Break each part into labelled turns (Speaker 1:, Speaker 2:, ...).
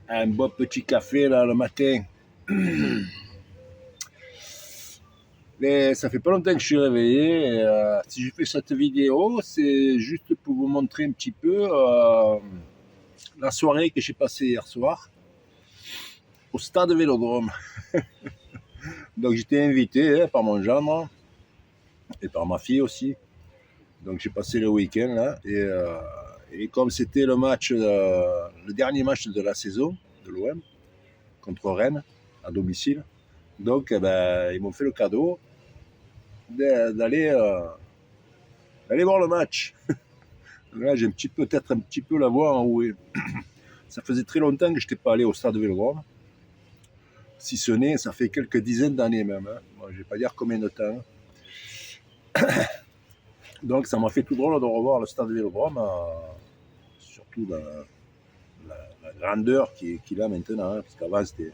Speaker 1: Un bon petit café là le matin. Mais ça fait pas longtemps que je suis réveillé. Et, si je fais cette vidéo, c'est juste pour vous montrer un petit peu la soirée que j'ai passée hier soir au stade Vélodrome. Donc j'étais invité par mon gendre et par ma fille aussi. Donc j'ai passé le week-end là et comme c'était le dernier match de la saison de l'OM contre Rennes à domicile, donc ils m'ont fait le cadeau d'aller voir le match. Là j'ai peut-être un petit peu la voix enrouée. Ça faisait très longtemps que je n'étais pas allé au stade Vélodrome. Si ce n'est, ça fait quelques dizaines d'années même. Moi, je ne vais pas dire combien de temps. Donc ça m'a fait tout drôle de revoir le stade Vélodrome, surtout la grandeur qu'il a maintenant, parce qu'avant il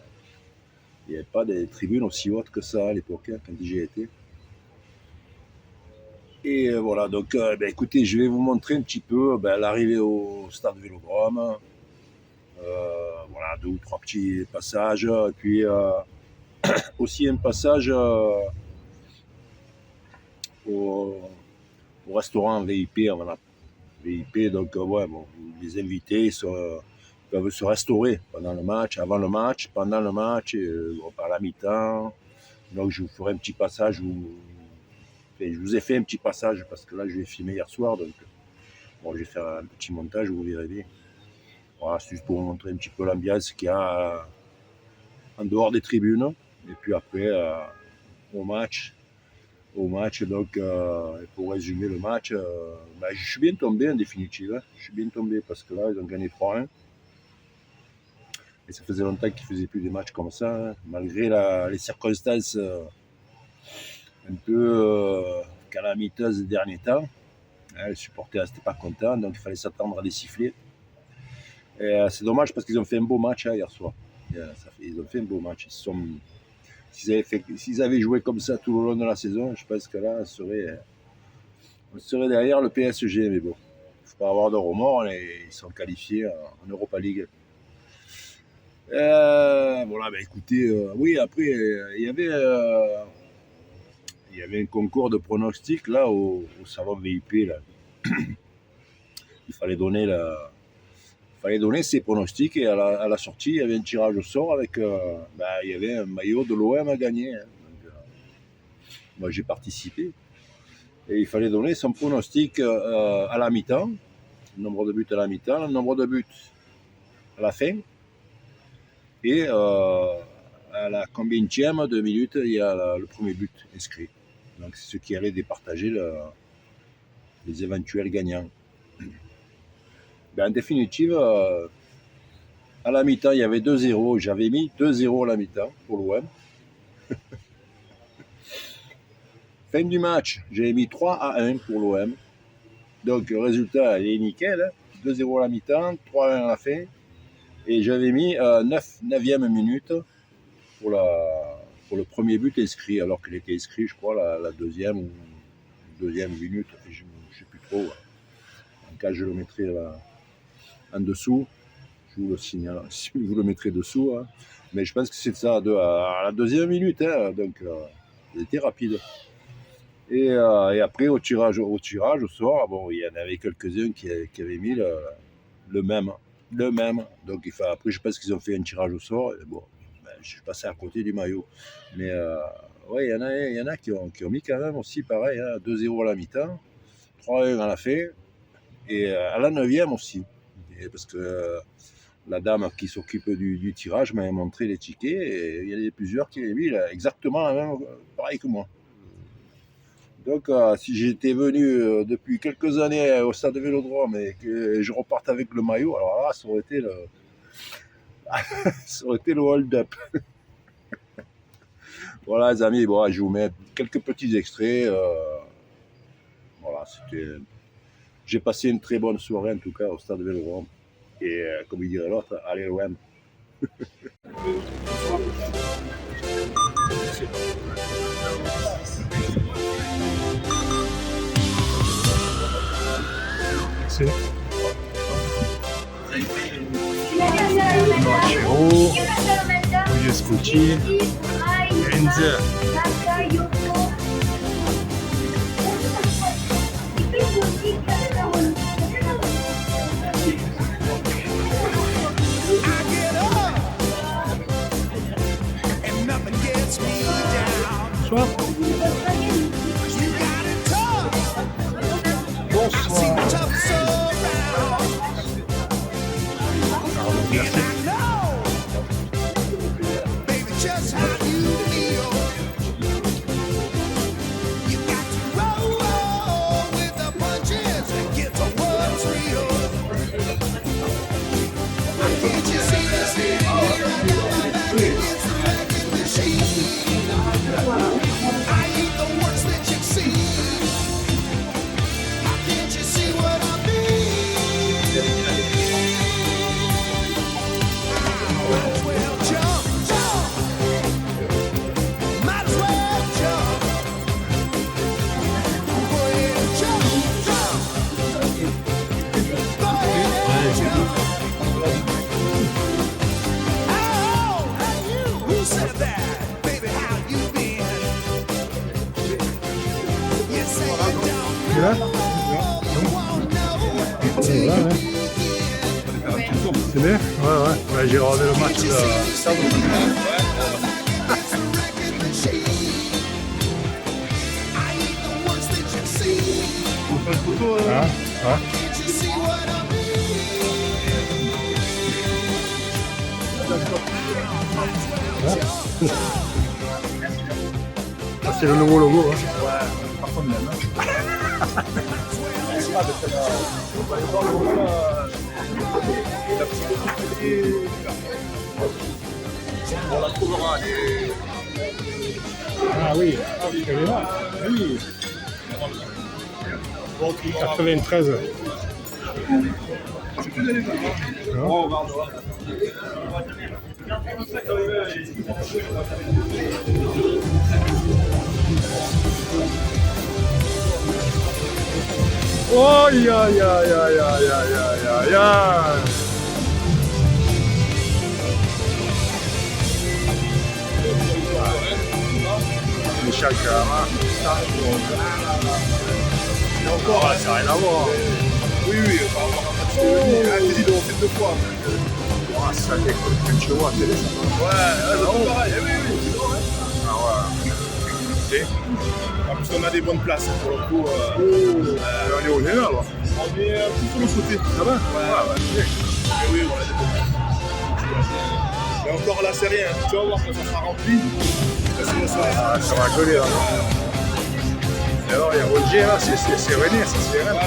Speaker 1: n'y avait pas des tribunes aussi hautes que ça à l'époque, quand j'y étais. Et voilà, donc écoutez, je vais vous montrer un petit peu l'arrivée au stade Vélodrome. Voilà, 2 ou 3 petits passages, et puis aussi un passage au restaurant VIP. VIP, donc les invités peuvent se restaurer pendant le match, avant le match, pendant le match, à la mi-temps. Donc je vous ferai un petit passage, je vous ai fait un petit passage parce que là je l'ai filmé hier soir, donc je vais faire un petit montage, vous verrez bien. Voilà, c'est juste pour vous montrer un petit peu l'ambiance qu'il y a en dehors des tribunes. Et puis après, au match, donc pour résumer le match, je suis bien tombé en définitive. Je suis bien tombé parce que là, ils ont gagné 3-1. Et ça faisait longtemps qu'ils ne faisaient plus des matchs comme ça, malgré les circonstances un peu calamiteuses des derniers temps. Les supporters n'étaient pas contents, donc il fallait s'attendre à des sifflets. Et c'est dommage parce qu'ils ont fait un beau match hier soir. Ils ont fait un beau match. S'ils avaient joué comme ça tout le long de la saison, je pense que là, on serait derrière le PSG. Mais bon, il ne faut pas avoir de remords. Ils sont qualifiés en Europa League. Voilà, écoutez, oui, après, il y avait un concours de pronostics là au salon VIP. Là. Il fallait donner ses pronostics et à la sortie, il y avait un tirage au sort avec il y avait un maillot de l'OM à gagner. Donc, moi, j'ai participé. Et il fallait donner son pronostic à la mi-temps, le nombre de buts à la mi-temps, le nombre de buts à la fin. Et à la combienième de minutes, il y a le premier but inscrit. Donc c'est ce qui allait départager les éventuels gagnants. En définitive, à la mi-temps, il y avait 2-0. J'avais mis 2-0 à la mi-temps pour l'OM. Fin du match, j'avais mis 3-1 pour l'OM. Donc le résultat, il est nickel. 2-0 à la mi-temps, 3-1 à la fin. Et j'avais mis 9e minute pour le premier but inscrit, alors qu'il était inscrit, je crois, la deuxième minute. Je ne sais plus trop. En cas, je le mettrai en dessous. Je vous le signale, si vous le mettrez dessous. Hein. Mais je pense que c'est ça, à la deuxième minute. Hein, donc, il était rapide. Et après, au tirage au sort, il y en avait quelques-uns qui avaient mis le même. Donc, après, je pense qu'ils ont fait un tirage au sort. Et je suis passé à côté du maillot. Mais il y en a qui ont mis quand même aussi pareil. Hein, 2-0 à la mi-temps, 3-1 à la fin. Et à la 9e aussi. Parce que la dame qui s'occupe du tirage m'avait montré les tickets. Et il y en avait plusieurs qui avaient mis exactement la même, pareil que moi. Donc, si j'étais venu depuis quelques années au stade de Vélodrome et que je reparte avec le maillot, alors là, ça aurait été le hold-up. Voilà, les amis, je vous mets quelques petits extraits. Voilà, j'ai passé une très bonne soirée, en tout cas, au stade de Vélodrome. Et comme il dirait l'autre, allez l'OM.
Speaker 2: C'est Scotty, Enze. Bonsoir. Bonsoir. Merci. Là c'est bien, ouais, j'ai regardé le match de ça c'est le nouveau logo, hein. Ouais, par contre même. On la trouvera. Ah oui, elle est là. Oui. 93. Oh, ya. Michel Carama. Et encore, ça n'a rien à voir. Oui, par rapport à ce que on fait 2 fois. Ah, ça décolle, tu vois, c'est ouais, pareil, oui. Ah ouais. Parce qu'on a des bonnes places pour le coup. On est là alors. On est tout sur le côté. Ça va? Ouais. Oui, on a des bonnes places. Mais encore là, c'est rien. Tu vas voir quand ça sera rempli. Ça va coller là. Et alors, il y a Roger là, c'est René, ça c'est René.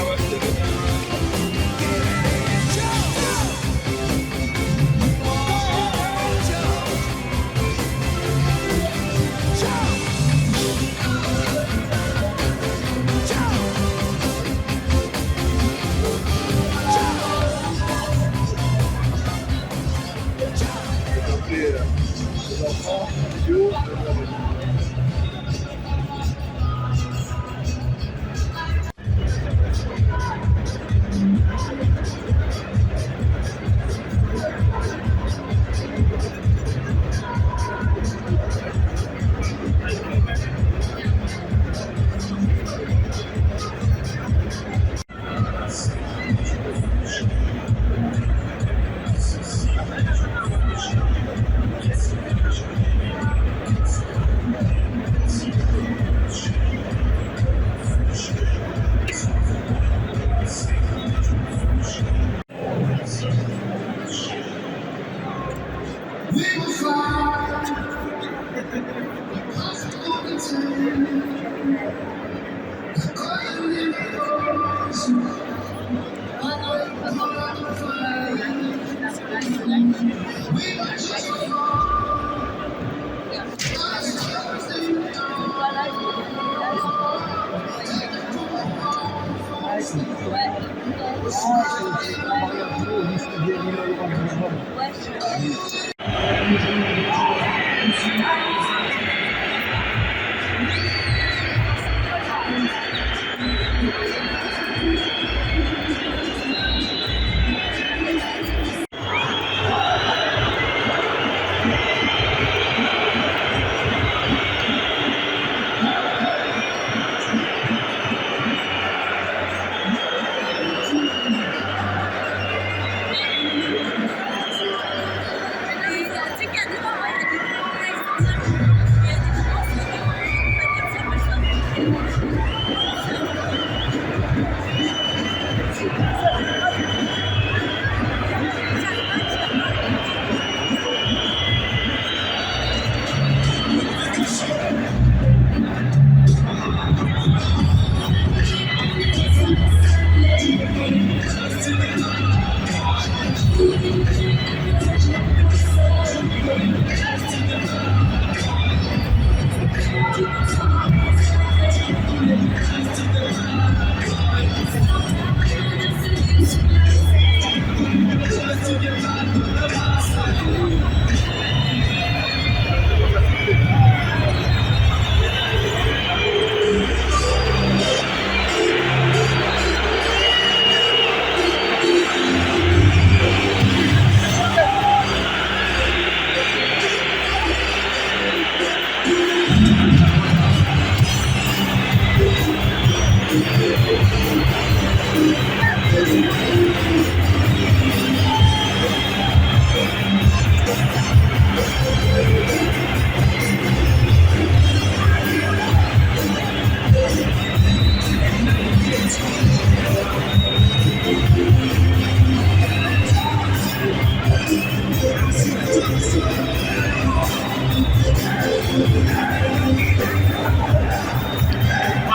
Speaker 2: Ouais, c'est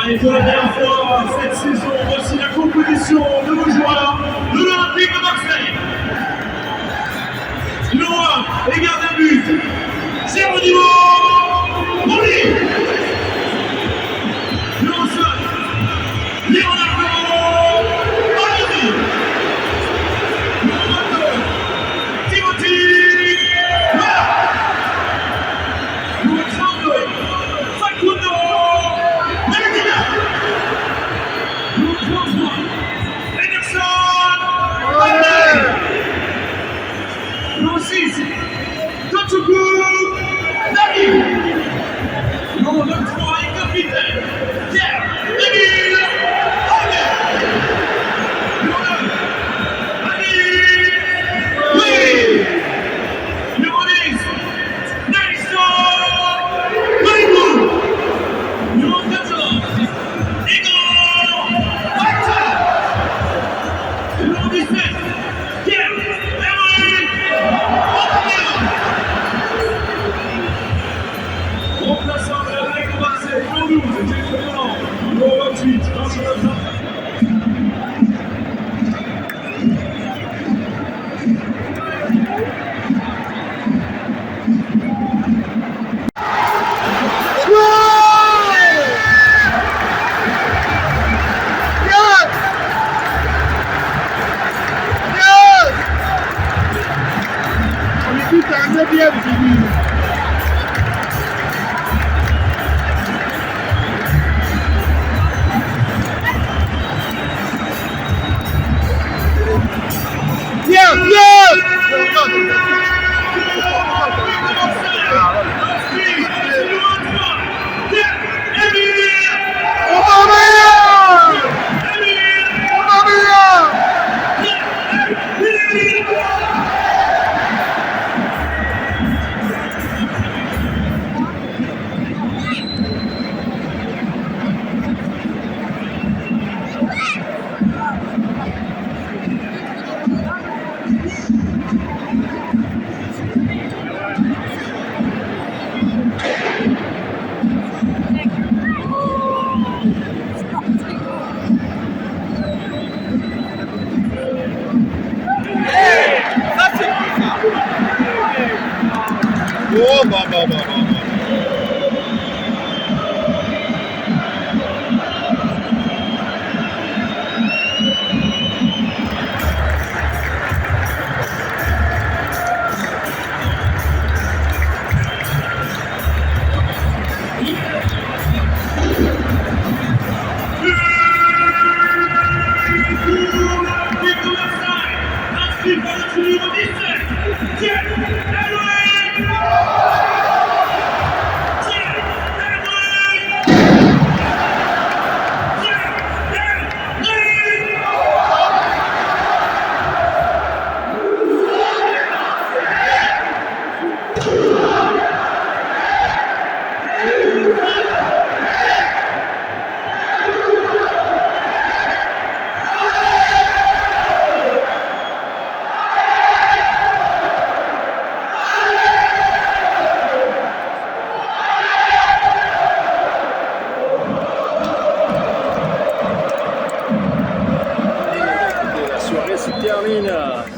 Speaker 3: Allez, pour la dernière fois cette saison, voici la composition de nos joueurs de l'Olympique de Marseille. Numéro 1, les gardiens de but, Geronimo Mouli. Numéro 5, Leonardo Aloni. Numéro 22, Timothy Mara. Numéro 32, Facundo Medina. Numéro 33, Ederson Alvarez. Numéro 6, Tochoukou David. Numéro 23 et capitaine, Pierre-Emile Horner. Numéro 9, Ali Louis. Numéro 10, Nelson Maïbou. Numéro 14, Igor White. Numéro 17, Pierre-Emerick Aubameyang. Remplaçant de la règle de Marseille, numéro 12, Diego Forlán. Numéro 28, Vincent Latin.
Speaker 2: On est tous à un 9e, j'ai vu. Oh, bah.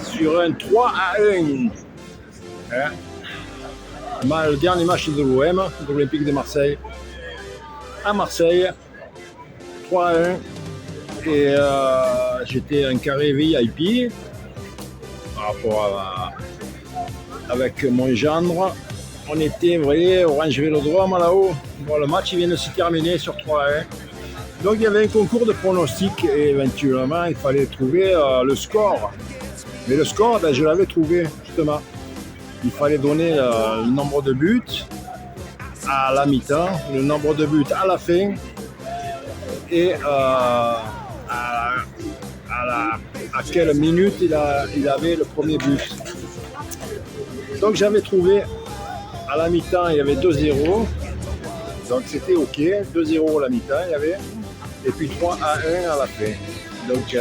Speaker 1: Sur un 3-1. Hein? Le dernier match de l'OM, de l'Olympique de Marseille, à Marseille, 3-1. Et j'étais un carré VIP par rapport avec mon gendre. On était, vous voyez, Orange Vélodrome là-haut. Bon, le match il vient de se terminer sur 3-1. Donc il y avait un concours de pronostics et éventuellement il fallait trouver le score. Mais le score, ben, je l'avais trouvé justement. Il fallait donner le nombre de buts à la mi-temps, le nombre de buts à la fin et à quelle minute il avait le premier but. Donc j'avais trouvé à la mi-temps, il y avait 2-0. Donc c'était OK, 2-0 à la mi-temps, il y avait. Et puis 3-1 à la fin. Donc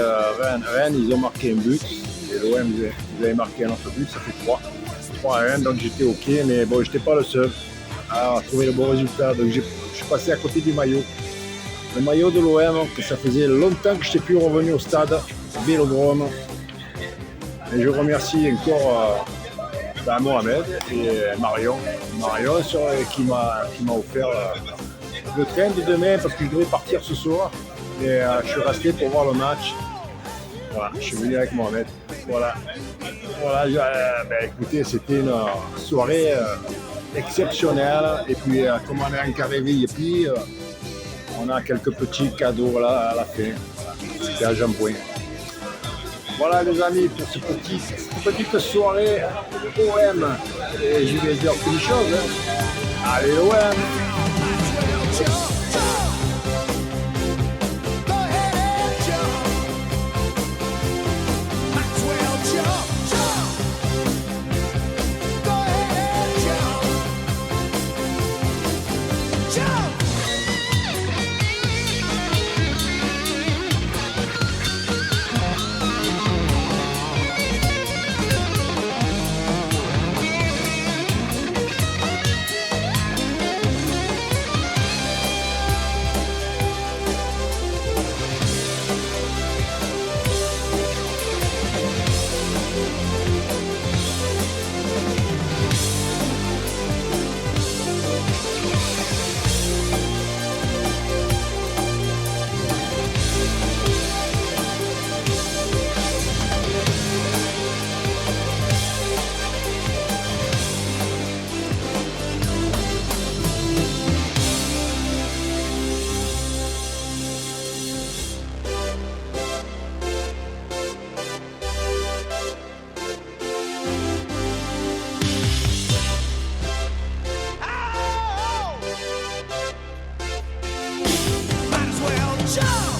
Speaker 1: Rennes, ils ont marqué un but. Et l'OM, ils avaient marqué un autre but, ça fait 3-1. Donc j'étais OK, mais bon, j'étais pas le seul. à trouver le bon résultat. Donc je suis passé à côté du maillot. Le maillot de l'OM, que ça faisait longtemps que je n'étais plus revenu au stade, Vélodrome. Et je remercie encore Mohamed et Marion. Qui m'a offert le train de demain parce que je devais partir ce soir. Et je suis resté pour voir le match. Voilà, je suis venu avec Mohamed. Voilà, écoutez, c'était une soirée exceptionnelle. Et puis, comme on est en carré VIP, on a quelques petits cadeaux là à la fin. Voilà. C'était à Jean-Point. Voilà les amis pour cette petite soirée OM. Et je vais dire une chose. Allez OM!
Speaker 4: Jump!